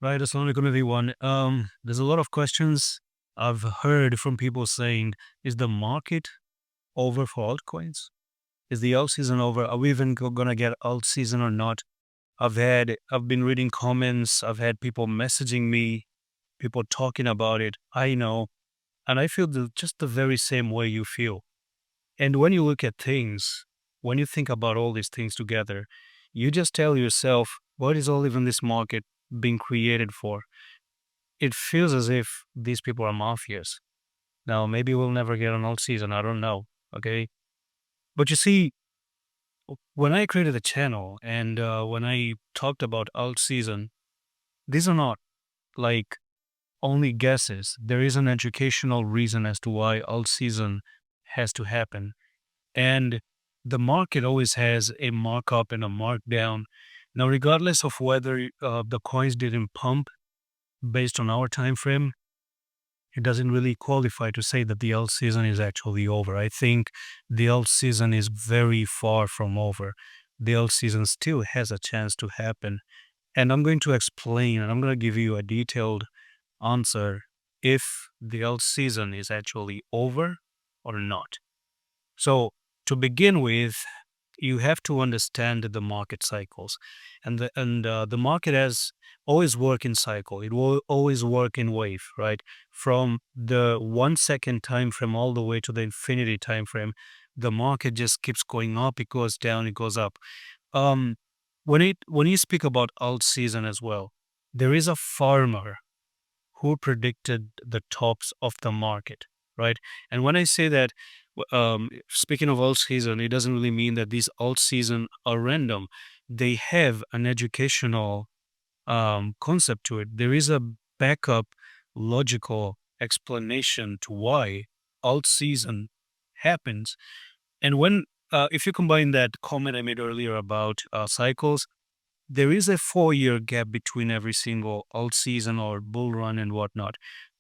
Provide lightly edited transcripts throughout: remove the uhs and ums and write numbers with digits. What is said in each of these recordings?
Right, assalamu alaikum everyone. There's a lot of questions I've heard from people saying, is the market over for altcoins? Is the alt season over? Are we even gonna get alt season or not? I've been reading comments, I've had people messaging me, people talking about it. I know, and I feel just the very same way you feel. And when you look at things, when you think about all these things together, you just tell yourself, what is all even this market being created for? It feels as if these people are mafias. Now, maybe we'll never get an alt season. I don't know. Okay. But you see, when I created the channel and when I talked about alt season, these are not like only guesses. There is an educational reason as to why alt season has to happen. And the market always has a markup and a markdown. Now, regardless of whether the coins didn't pump based on our time frame, it doesn't really qualify to say that the alt season is actually over. I think the alt season is very far from over. The alt season still has a chance to happen. And I'm going to explain and I'm going to give you a detailed answer if the alt season is actually over or not. So, to begin with, you have to understand the market cycles, and the market has always work in cycle. It will always work in wave, right? From the 1 second time frame all the way to the infinity time frame, the market just keeps going up. It goes down. It goes up. Um, when you speak about alt season as well, there is a farmer who predicted the tops of the market, right? And when I say that, speaking of alt season, it doesn't really mean that these alt season are random. They have an educational concept to it. There is a backup logical explanation to why alt season happens. And if you combine that comment I made earlier about cycles, there is a 4 year gap between every single alt season or bull run and whatnot.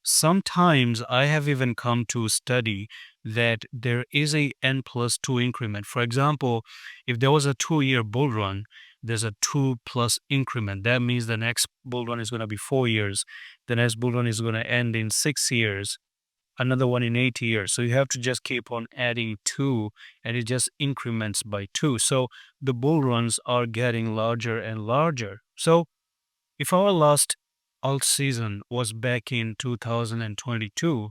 Sometimes I have even come to study that there is a n plus 2 increment. For example, if there was a 2 year bull run, there's a 2 plus increment. That means the next bull run is going to be 4 years. The next bull run is going to end in 6 years, another one in 8 years. So you have to just keep on adding two and it just increments by two. So the bull runs are getting larger and larger. So if our last alt season was back in 2022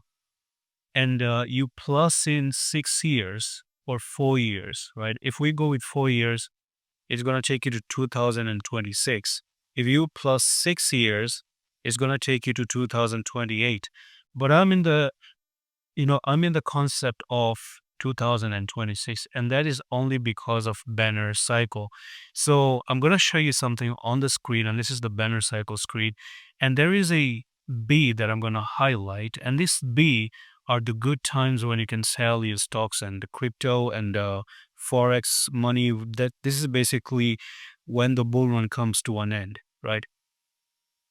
and you plus in 6 years or 4 years, right? If we go with 4 years, it's going to take you to 2026. If you plus 6 years, it's going to take you to 2028. But I'm in the concept of 2026, and that is only because of banner cycle. So I'm going to show you something on the screen, and this is the banner cycle screen. And there is a B that I'm going to highlight, and this B are the good times when you can sell your stocks and the crypto and forex money. That this is basically when the bull run comes to an end, right?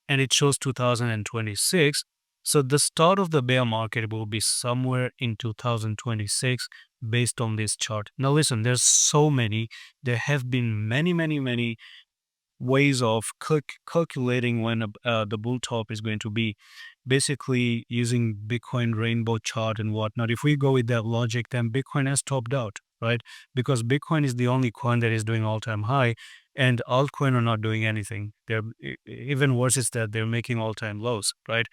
And it shows 2026. So the start of the bear market will be somewhere in 2026 based on this chart. Now listen, there have been many ways of calculating when the bull top is going to be, basically using Bitcoin rainbow chart and whatnot. If we go with that logic, then Bitcoin has topped out, right? Because Bitcoin is the only coin that is doing all-time high, and altcoin are not doing anything. They're even worse is that they're making all-time lows, right?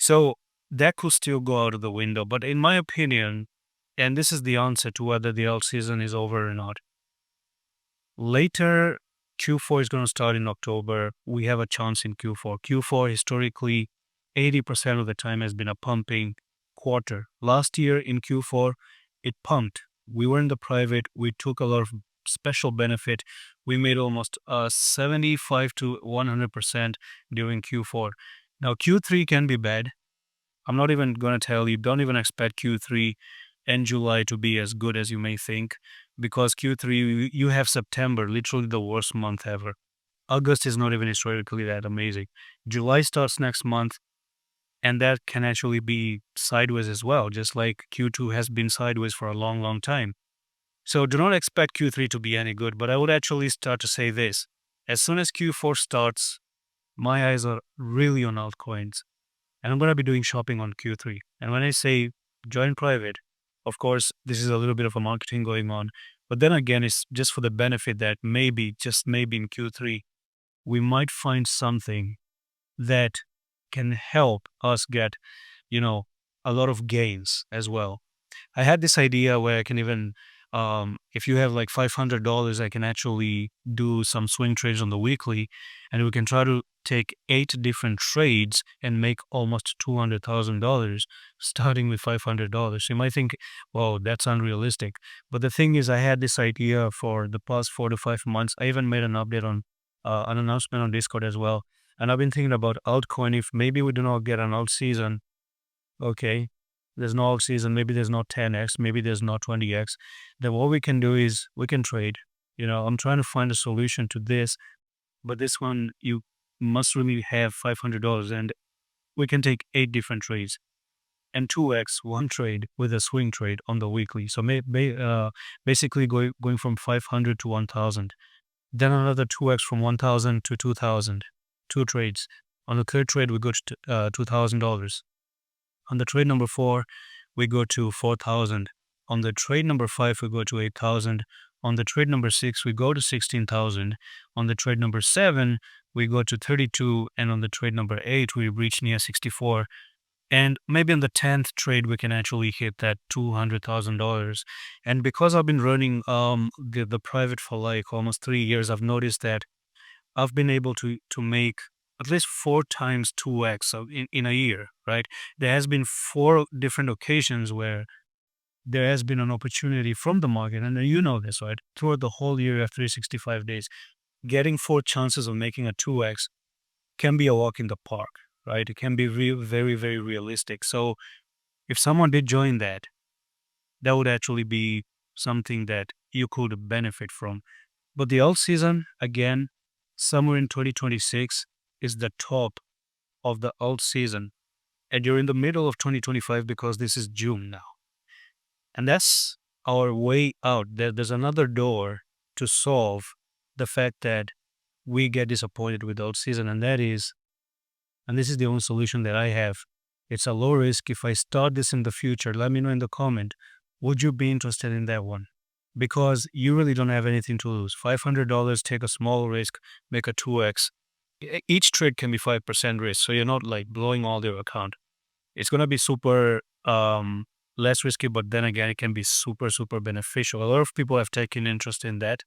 So that could still go out of the window. But in my opinion, and this is the answer to whether the alt season is over or not, later Q4 is going to start in October. We have a chance in Q4. Q4 historically 80% of the time has been a pumping quarter. Last year in Q4, it pumped. We were in the private. We took a lot of special benefit. We made almost 75 to 100% during Q4. Now, Q3 can be bad. I'm not even going to tell you, don't even expect Q3 and July to be as good as you may think, because Q3, you have September, literally the worst month ever. August is not even historically that amazing. July starts next month, and that can actually be sideways as well, just like Q2 has been sideways for a long time. So do not expect Q3 to be any good, but I would actually start to say this. As soon as Q4 starts, my eyes are really on altcoins, and I'm going to be doing shopping on Q3. And when I say join private, of course, this is a little bit of a marketing going on. But then again, it's just for the benefit that maybe, just maybe in Q3, we might find something that can help us get, you know, a lot of gains as well. I had this idea where I can even, if you have like $500, I can actually do some swing trades on the weekly, and we can try to take 8 different trades and make almost $200,000, starting with $500. You might think, "Whoa, that's unrealistic." But the thing is, I had this idea for the past 4 to 5 months. I even made an update on an announcement on Discord as well, and I've been thinking about altcoin. If maybe we do not get an alt season, okay, there's no alt season, maybe there's not 10x, maybe there's not 20x, then what we can do is we can trade. I'm trying to find a solution to this, but this one, you must really have $500, and we can take 8 different trades and 2x one trade with a swing trade on the weekly. So basically going from 500 to 1000, then another 2x from 1000 to 2000, 2 trades. On the third trade, we go to $2,000. On the trade number 4, we go to 4,000. On the trade number 5, we go to 8,000. On the trade number 6, we go to 16,000. On the trade number 7, we go to 32. And on the trade number 8, we reach near 64. And maybe on the 10th trade, we can actually hit that $200,000. And because I've been running the private for like almost 3 years, I've noticed that I've been able to make at least 4 times 2x in a year, right? There has been 4 different occasions where there has been an opportunity from the market, and you know this, right? Throughout the whole year, of 365 days, getting 4 chances of making a 2x can be a walk in the park, right? It can be very, very realistic. So if someone did join that, that would actually be something that you could benefit from. But the alt season, again, somewhere in 2026 is the top of the alt season. And you're in the middle of 2025 because this is June now. And that's our way out. There's another door to solve the fact that we get disappointed with the alt season. And this is the only solution that I have. It's a low risk. If I start this in the future, let me know in the comment, would you be interested in that one? Because you really don't have anything to lose. $500, take a small risk, make a 2x. Each trade can be 5% risk, so you're not like blowing all your account. It's going to be super less risky, but then again, it can be super, super beneficial. A lot of people have taken interest in that,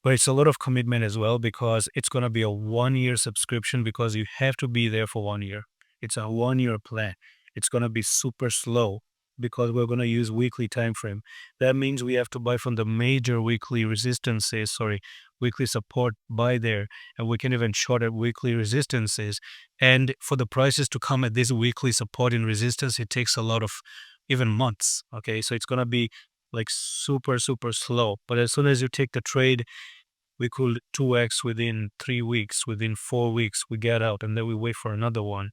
but it's a lot of commitment as well because it's going to be a 1-year subscription because you have to be there for 1 year. It's a 1-year plan. It's going to be super slow because we're going to use weekly time frame. That means we have to buy from the major weekly weekly support, buy there, and we can even short at weekly resistances. And for the prices to come at this weekly support and resistance, it takes a lot of even months. Okay, so it's going to be like super, super slow. But as soon as you take the trade, we could 2x within 3 weeks, within 4 weeks, we get out, and then we wait for another one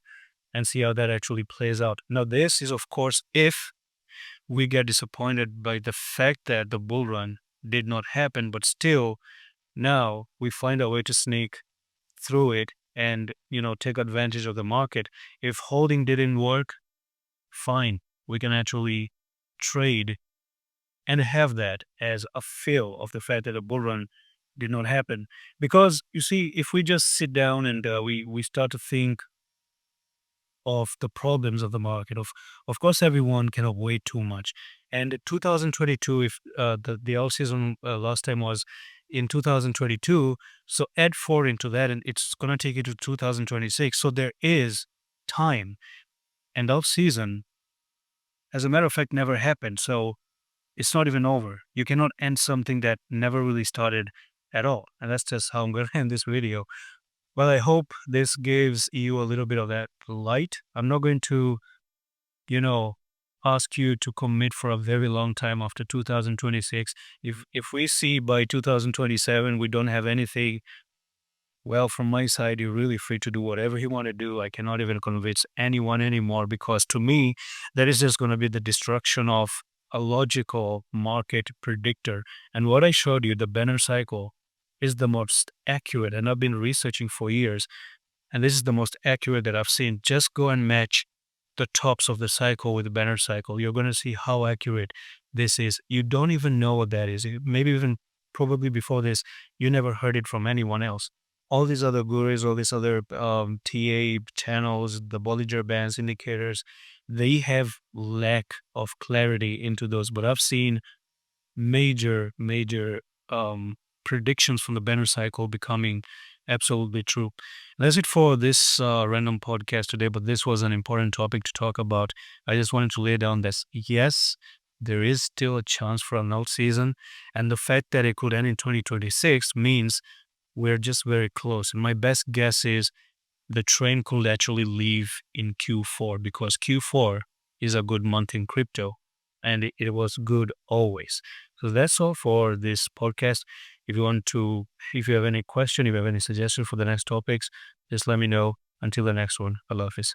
and see how that actually plays out. Now, this is, of course, if we get disappointed by the fact that the bull run did not happen, but still now we find a way to sneak through it and, take advantage of the market. If holding didn't work, fine. We can actually trade and have that as a feel of the fact that a bull run did not happen. Because you see, if we just sit down and we start to think of the problems of the market, of course, everyone cannot wait too much. And 2022, if the alt season last time was in 2022, so add 4 into that, and it's going to take you to 2026. So there is time, and alt season, as a matter of fact, never happened. So it's not even over. You cannot end something that never really started at all. And that's just how I'm going to end this video. Well, I hope this gives you a little bit of that light. I'm not going to, ask you to commit for a very long time after 2026. If we see by 2027 we don't have anything, well, from my side, you're really free to do whatever you want to do. I cannot even convince anyone anymore because to me, that is just going to be the destruction of a logical market predictor. And what I showed you, the banner cycle, is the most accurate. And I've been researching for years. And this is the most accurate that I've seen. Just go and match the tops of the cycle with the banner cycle. You're going to see how accurate this is. You don't even know what that is. Maybe even probably before this, you never heard it from anyone else. All these other gurus, all these other TA channels, the Bollinger Bands indicators, they have lack of clarity into those. But I've seen major um, predictions from the banner cycle becoming absolutely true. That's it for this random podcast today, but this was an important topic to talk about. I just wanted to lay down this. Yes, there is still a chance for an alt season, and the fact that it could end in 2026 means we're just very close. And my best guess is the train could actually leave in Q4 because Q4 is a good month in crypto and it was good always. So that's all for this podcast. If you have any question, if you have any suggestion for the next topics, just let me know. Until the next one, Allah Hafiz.